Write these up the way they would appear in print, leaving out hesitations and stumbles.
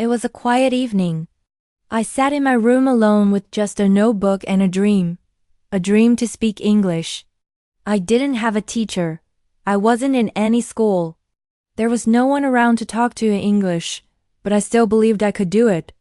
It was a quiet evening. I sat in my room alone with just a notebook and a dream to speak English. I didn't have a teacher. I wasn't in any school. There was no one around to talk to in English, but I still believed I could do it.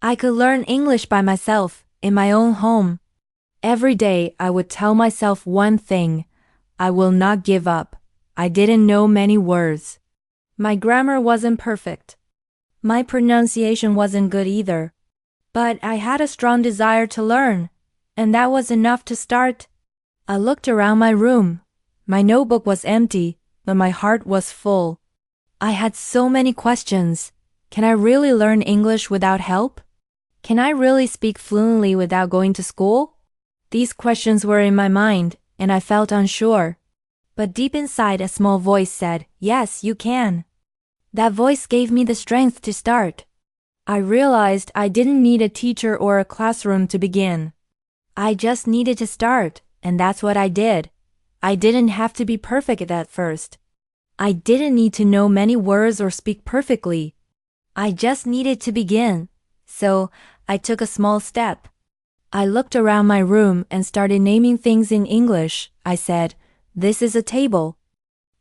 I could learn English by myself, in my own home. Every day I would tell myself one thing: I will not give up. I didn't know many words. My grammar wasn't perfect. My pronunciation wasn't good either. But I had a strong desire to learn, and that was enough to start. I looked around my room. My notebook was empty, but my heart was full. I had so many questions. Can I really learn English without help? Can I really speak fluently without going to school? These questions were in my mind, and I felt unsure. But deep inside, a small voice said, "Yes, you can." That voice gave me the strength to start. I realized I didn't need a teacher or a classroom to begin. I just needed to start, and that's what I did. I didn't have to be perfect at first. I didn't need to know many words or speak perfectly. I just needed to begin. So, I took a small step. I looked around my room and started naming things in English. I said, "This is a table."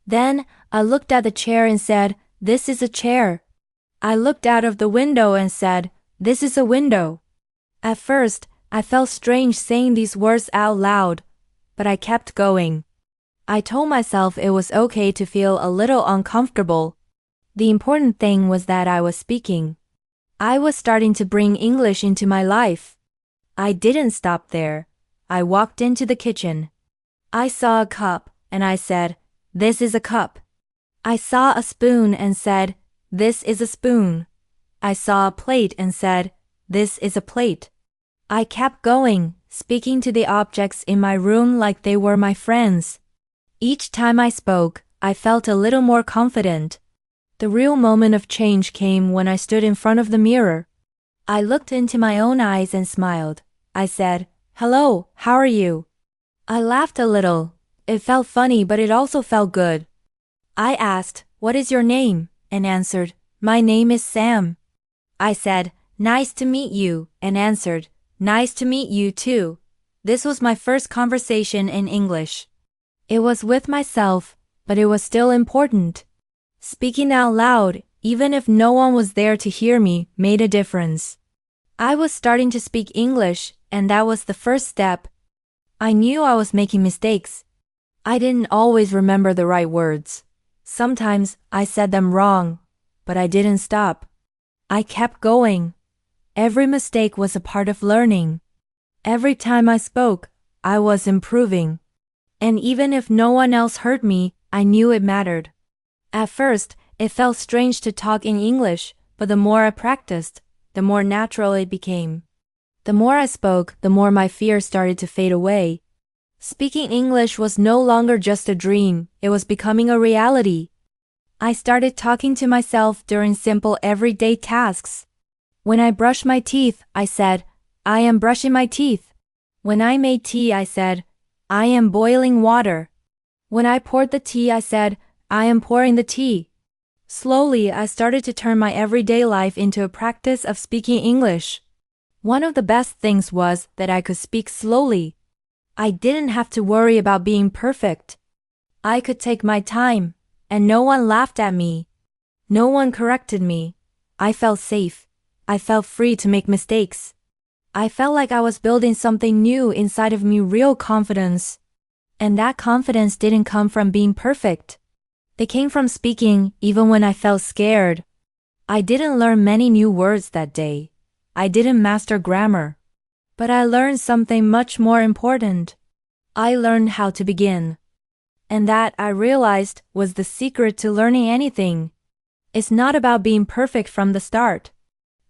Then, I looked at the chair and said, "This is a chair." I looked out of the window and said, "This is a window." At first, I felt strange saying these words out loud, but I kept going. I told myself it was okay to feel a little uncomfortable. The important thing was that I was speaking. I was starting to bring English into my life. I didn't stop there. I walked into the kitchen. I saw a cup, and I said, "This is a cup." I saw a spoon and said, "This is a spoon." I saw a plate and said, "This is a plate." I kept going, speaking to the objects in my room like they were my friends. Each time I spoke, I felt a little more confident. The real moment of change came when I stood in front of the mirror. I looked into my own eyes and smiled. I said, "Hello, how are you?" I laughed a little. It felt funny, but it also felt good. I asked, "What is your name?" and answered, "My name is Sam." I said, "Nice to meet you," and answered, "Nice to meet you too." This was my first conversation in English. It was with myself, but it was still important. Speaking out loud, even if no one was there to hear me, made a difference. I was starting to speak English, and that was the first step. I knew I was making mistakes. I didn't always remember the right words. Sometimes I said them wrong, but I didn't stop. I kept going. Every mistake was a part of learning. Every time I spoke, I was improving. And even if no one else heard me, I knew it mattered. At first, it felt strange to talk in English, but the more I practiced, the more natural it became. The more I spoke, the more my fear started to fade away. Speaking English was no longer just a dream, it was becoming a reality. I started talking to myself during simple everyday tasks. When I brushed my teeth, I said, "I am brushing my teeth." When I made tea, I said, "I am boiling water." When I poured the tea, I said, "I am pouring the tea." Slowly, I started to turn my everyday life into a practice of speaking English. One of the best things was that I could speak slowly. I didn't have to worry about being perfect. I could take my time, and no one laughed at me. No one corrected me. I felt safe. I felt free to make mistakes. I felt like I was building something new inside of me, real confidence. And that confidence didn't come from being perfect. It came from speaking even when I felt scared. I didn't learn many new words that day. I didn't master grammar. But I learned something much more important. I learned how to begin. And that, I realized, was the secret to learning anything. It's not about being perfect from the start.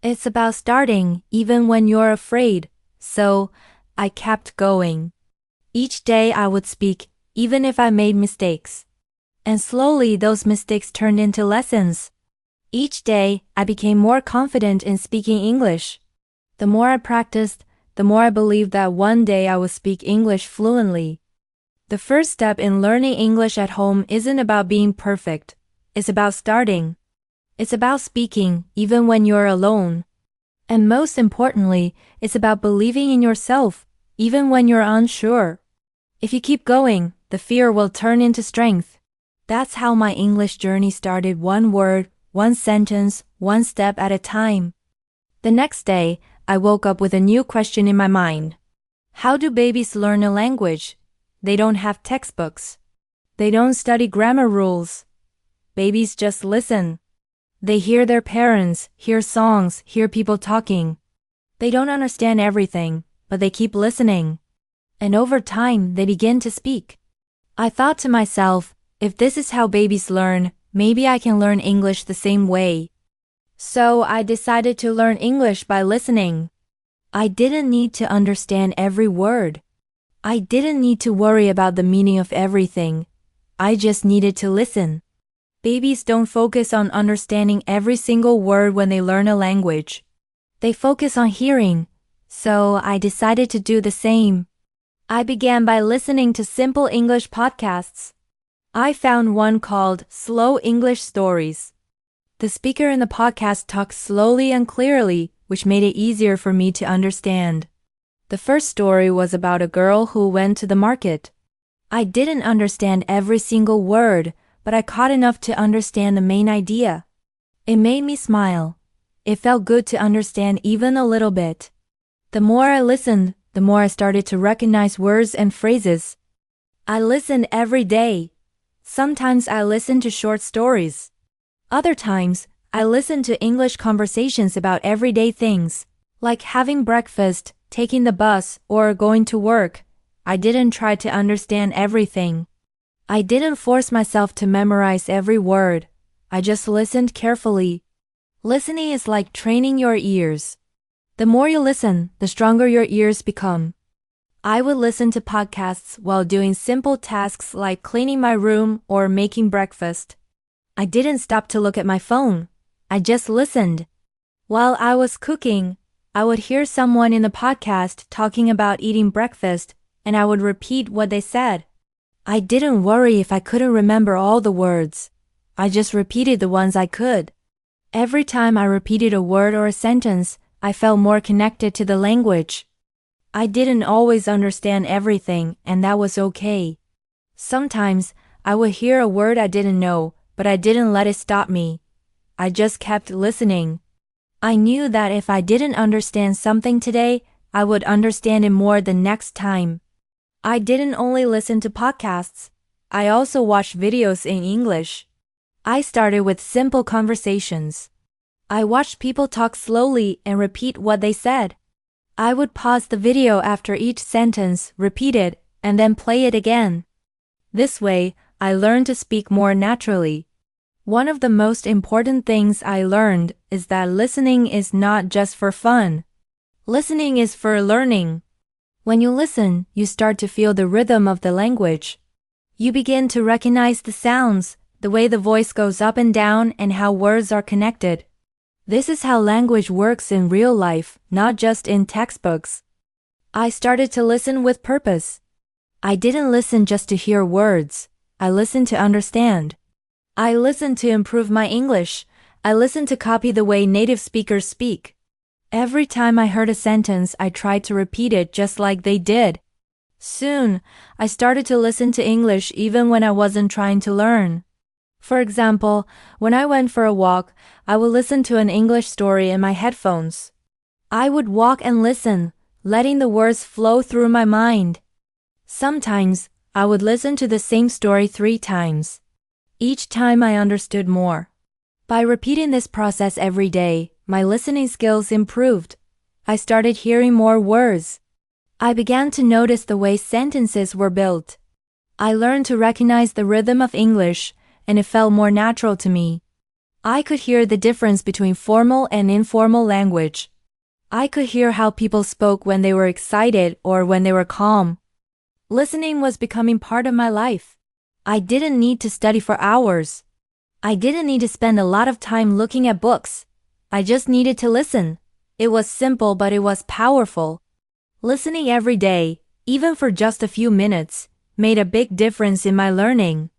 It's about starting even when you're afraid. So, I kept going. Each day I would speak, even if I made mistakes. And slowly those mistakes turned into lessons. Each day, I became more confident in speaking English. The more I practiced, the more I believed that one day I would speak English fluently. The first step in learning English at home isn't about being perfect. It's about starting. It's about speaking, even when you're alone. And most importantly, it's about believing in yourself, even when you're unsure. If you keep going, the fear will turn into strength. That's how my English journey started, one word, one sentence, one step at a time. The next day, I woke up with a new question in my mind. How do babies learn a language? They don't have textbooks. They don't study grammar rules. Babies just listen. They hear their parents, hear songs, hear people talking. They don't understand everything, but they keep listening. And over time, they begin to speak. I thought to myself, if this is how babies learn, maybe I can learn English the same way. So I decided to learn English by listening. I didn't need to understand every word. I didn't need to worry about the meaning of everything. I just needed to listen. Babies don't focus on understanding every single word when they learn a language. They focus on hearing. So I decided to do the same. I began by listening to simple English podcasts. I found one called Slow English Stories. The speaker in the podcast talked slowly and clearly, which made it easier for me to understand. The first story was about a girl who went to the market. I didn't understand every single word, but I caught enough to understand the main idea. It made me smile. It felt good to understand even a little bit. The more I listened, the more I started to recognize words and phrases. I listened every day. Sometimes I listened to short stories. Other times, I listened to English conversations about everyday things, like having breakfast, taking the bus, or going to work. I didn't try to understand everything. I didn't force myself to memorize every word. I just listened carefully. Listening is like training your ears. The more you listen, the stronger your ears become. I would listen to podcasts while doing simple tasks like cleaning my room or making breakfast. I didn't stop to look at my phone. I just listened. While I was cooking, I would hear someone in the podcast talking about eating breakfast, and I would repeat what they said. I didn't worry if I couldn't remember all the words. I just repeated the ones I could. Every time I repeated a word or a sentence, I felt more connected to the language. I didn't always understand everything, and that was okay. Sometimes, I would hear a word I didn't know, but I didn't let it stop me. I just kept listening. I knew that if I didn't understand something today, I would understand it more the next time. I didn't only listen to podcasts. I also watched videos in English. I started with simple conversations. I watched people talk slowly and repeat what they said. I would pause the video after each sentence, repeat it, and then play it again. This way, I learned to speak more naturally. One of the most important things I learned is that listening is not just for fun. Listening is for learning. When you listen, you start to feel the rhythm of the language. You begin to recognize the sounds, the way the voice goes up and down, and how words are connected. This is how language works in real life, not just in textbooks. I started to listen with purpose. I didn't listen just to hear words. I listened to understand. I listened to improve my English. I listened to copy the way native speakers speak. Every time I heard a sentence, I tried to repeat it just like they did. Soon, I started to listen to English even when I wasn't trying to learn. For example, when I went for a walk, I would listen to an English story in my headphones. I would walk and listen, letting the words flow through my mind. Sometimes, I would listen to the same story 3 times. Each time I understood more. By repeating this process every day, my listening skills improved. I started hearing more words. I began to notice the way sentences were built. I learned to recognize the rhythm of English, and it felt more natural to me. I could hear the difference between formal and informal language. I could hear how people spoke when they were excited or when they were calm. Listening was becoming part of my life. I didn't need to study for hours. I didn't need to spend a lot of time looking at books. I just needed to listen. It was simple, but it was powerful. Listening every day, even for just a few minutes, made a big difference in my learning.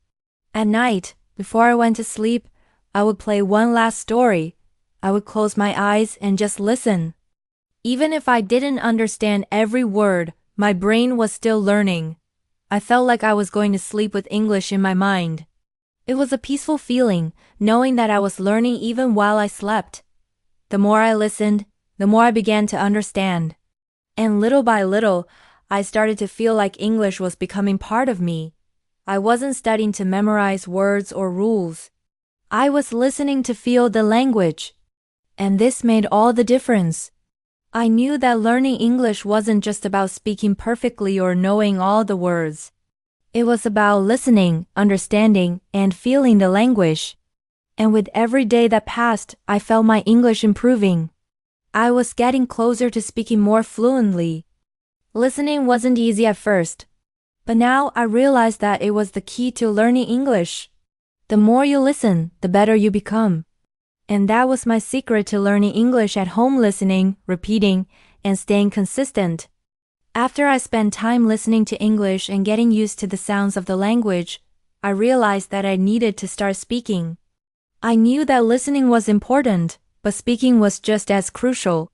At night, before I went to sleep, I would play one last story. I would close my eyes and just listen. Even if I didn't understand every word, my brain was still learning. I felt like I was going to sleep with English in my mind. It was a peaceful feeling, knowing that I was learning even while I slept. The more I listened, the more I began to understand. And little by little, I started to feel like English was becoming part of me. I wasn't studying to memorize words or rules. I was listening to feel the language. And this made all the difference. I knew that learning English wasn't just about speaking perfectly or knowing all the words. It was about listening, understanding, and feeling the language. And with every day that passed, I felt my English improving. I was getting closer to speaking more fluently. Listening wasn't easy at first, but now I realized that it was the key to learning English. The more you listen, the better you become. And that was my secret to learning English at home: listening, repeating, and staying consistent. After I spent time listening to English and getting used to the sounds of the language, I realized that I needed to start speaking. I knew that listening was important, but speaking was just as crucial.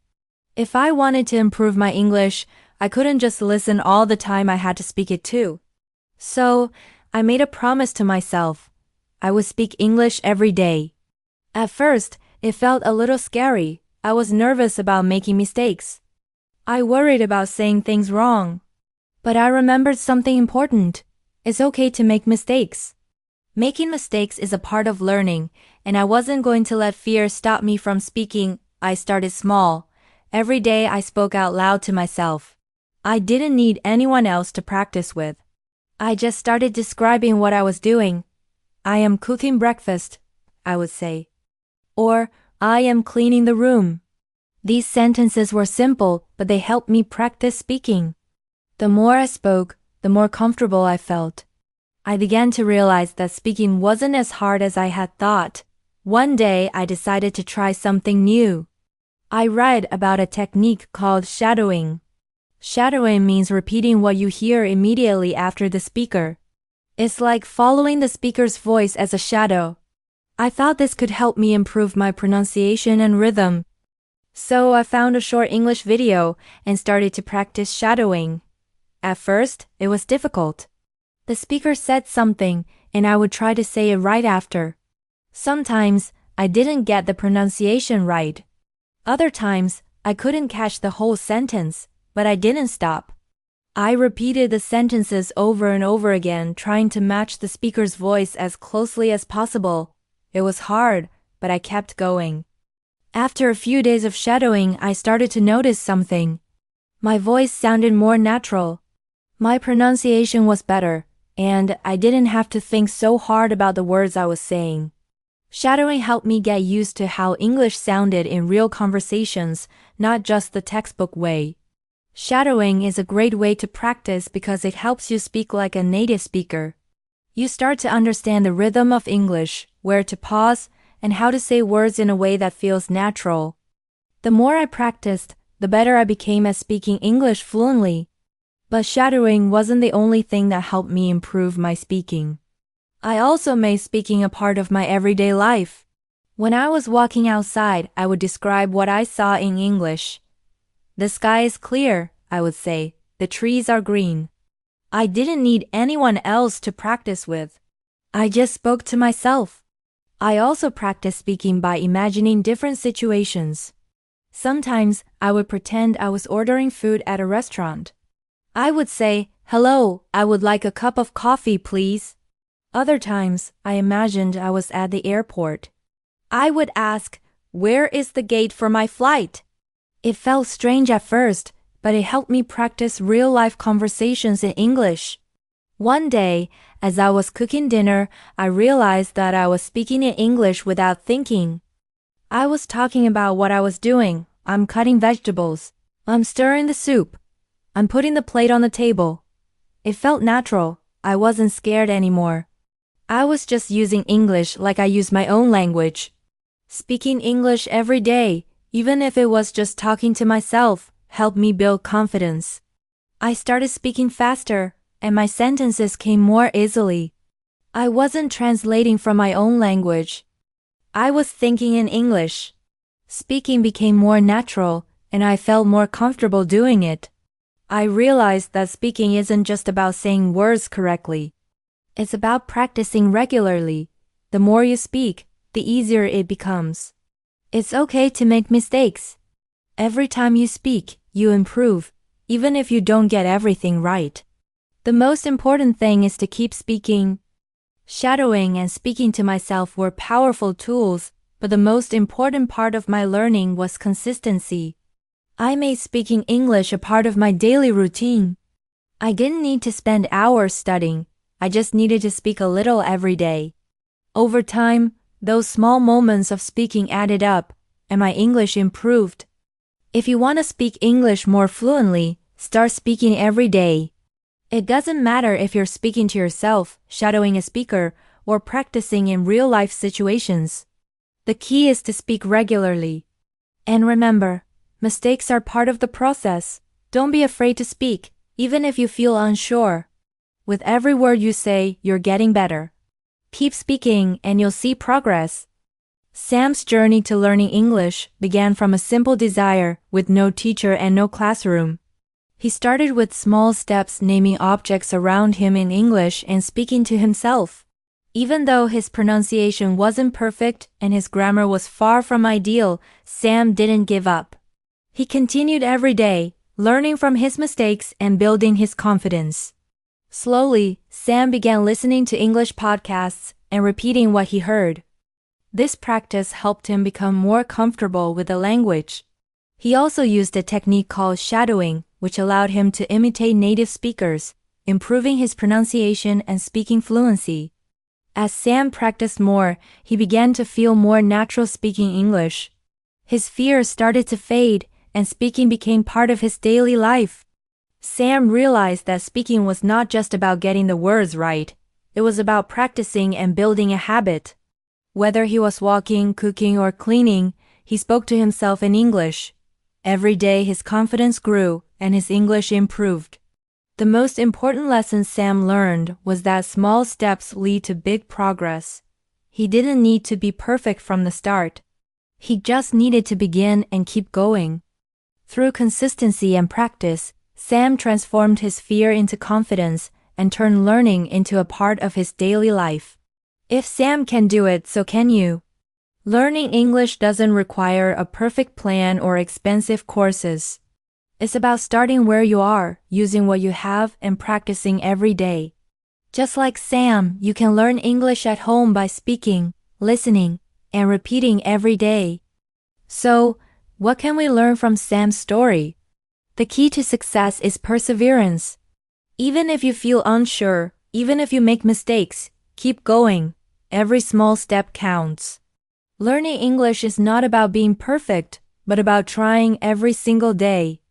If I wanted to improve my English, I couldn't just listen all the time, I had to speak it too. So, I made a promise to myself. I would speak English every day. At first, it felt a little scary. I was nervous about making mistakes. I worried about saying things wrong. But I remembered something important. It's okay to make mistakes. Making mistakes is a part of learning, and I wasn't going to let fear stop me from speaking. I started small. Every day I spoke out loud to myself. I didn't need anyone else to practice with. I just started describing what I was doing. I am cooking breakfast, I would say. Or, I am cleaning the room. These sentences were simple, but they helped me practice speaking. The more I spoke, the more comfortable I felt. I began to realize that speaking wasn't as hard as I had thought. One day, I decided to try something new. I read about a technique called shadowing. Shadowing means repeating what you hear immediately after the speaker. It's like following the speaker's voice as a shadow. I thought this could help me improve my pronunciation and rhythm. So I found a short English video and started to practice shadowing. At first, it was difficult. The speaker said something, and I would try to say it right after. Sometimes, I didn't get the pronunciation right. Other times, I couldn't catch the whole sentence, but I didn't stop. I repeated the sentences over and over again, trying to match the speaker's voice as closely as possible. It was hard, but I kept going. After a few days of shadowing, I started to notice something. My voice sounded more natural. My pronunciation was better, and I didn't have to think so hard about the words I was saying. Shadowing helped me get used to how English sounded in real conversations, not just the textbook way. Shadowing is a great way to practice because it helps you speak like a native speaker. You start to understand the rhythm of English, where to pause, and how to say words in a way that feels natural. The more I practiced, the better I became at speaking English fluently. But shadowing wasn't the only thing that helped me improve my speaking. I also made speaking a part of my everyday life. When I was walking outside, I would describe what I saw in English. The sky is clear, I would say. The trees are green. I didn't need anyone else to practice with. I just spoke to myself. I also practiced speaking by imagining different situations. Sometimes I would pretend I was ordering food at a restaurant. I would say, "Hello, I would like a cup of coffee, please." Other times, I imagined I was at the airport. I would ask, "Where is the gate for my flight?" It felt strange at first, but it helped me practice real-life conversations in English. One day, as I was cooking dinner, I realized that I was speaking in English without thinking. I was talking about what I was doing. I'm cutting vegetables. I'm stirring the soup. I'm putting the plate on the table. It felt natural. I wasn't scared anymore. I was just using English like I use my own language. Speaking English every day, even if it was just talking to myself, helped me build confidence. I started speaking faster, and my sentences came more easily. I wasn't translating from my own language. I was thinking in English. Speaking became more natural, and I felt more comfortable doing it. I realized that speaking isn't just about saying words correctly. It's about practicing regularly. The more you speak, the easier it becomes. It's okay to make mistakes. Every time you speak, you improve, even if you don't get everything right. The most important thing is to keep speaking. Shadowing and speaking to myself were powerful tools, but the most important part of my learning was consistency. I made speaking English a part of my daily routine. I didn't need to spend hours studying, I just needed to speak a little every day. Over time, those small moments of speaking added up, and my English improved. If you want to speak English more fluently, start speaking every day. It doesn't matter if you're speaking to yourself, shadowing a speaker, or practicing in real-life situations. The key is to speak regularly. And remember, mistakes are part of the process. Don't be afraid to speak, even if you feel unsure. With every word you say, you're getting better. Keep speaking and you'll see progress. Sam's journey to learning English began from a simple desire, with no teacher and no classroom. He started with small steps, naming objects around him in English and speaking to himself. Even though his pronunciation wasn't perfect and his grammar was far from ideal, Sam didn't give up. He continued every day, learning from his mistakes and building his confidence. Slowly, Sam began listening to English podcasts and repeating what he heard. This practice helped him become more comfortable with the language. He also used a technique called shadowing, which allowed him to imitate native speakers, improving his pronunciation and speaking fluency. As Sam practiced more, he began to feel more natural speaking English. His fears started to fade, and speaking became part of his daily life. Sam realized that speaking was not just about getting the words right, it was about practicing and building a habit. Whether he was walking, cooking, or cleaning, he spoke to himself in English. Every day his confidence grew, and his English improved. The most important lesson Sam learned was that small steps lead to big progress. He didn't need to be perfect from the start. He just needed to begin and keep going. Through consistency and practice, Sam transformed his fear into confidence and turned learning into a part of his daily life. If Sam can do it, so can you. Learning English doesn't require a perfect plan or expensive courses. It's about starting where you are, using what you have, and practicing every day. Just like Sam, you can learn English at home by speaking, listening, and repeating every day. So, what can we learn from Sam's story? The key to success is perseverance. Even if you feel unsure, even if you make mistakes, keep going. Every small step counts. Learning English is not about being perfect, but about trying every single day.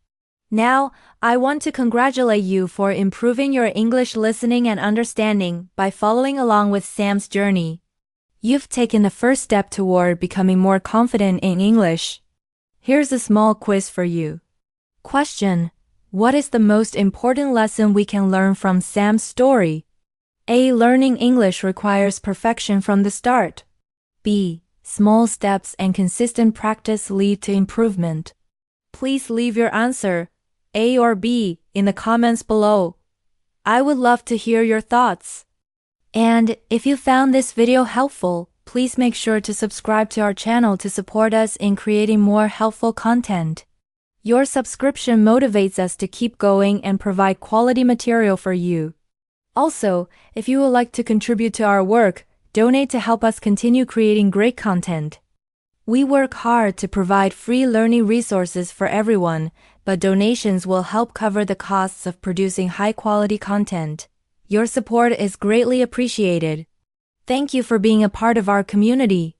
Now, I want to congratulate you for improving your English listening and understanding by following along with Sam's journey. You've taken the first step toward becoming more confident in English. Here's a small quiz for you. Question: what is the most important lesson we can learn from Sam's story? A. Learning English requires perfection from the start. B. Small steps and consistent practice lead to improvement. Please leave your answer, A or B, in the comments below. I would love to hear your thoughts. And if you found this video helpful, please make sure to subscribe to our channel to support us in creating more helpful content. Your subscription motivates us to keep going and provide quality material for you. Also, if you would like to contribute to our work, donate to help us continue creating great content. We work hard to provide free learning resources for everyone, but donations will help cover the costs of producing high-quality content. Your support is greatly appreciated. Thank you for being a part of our community.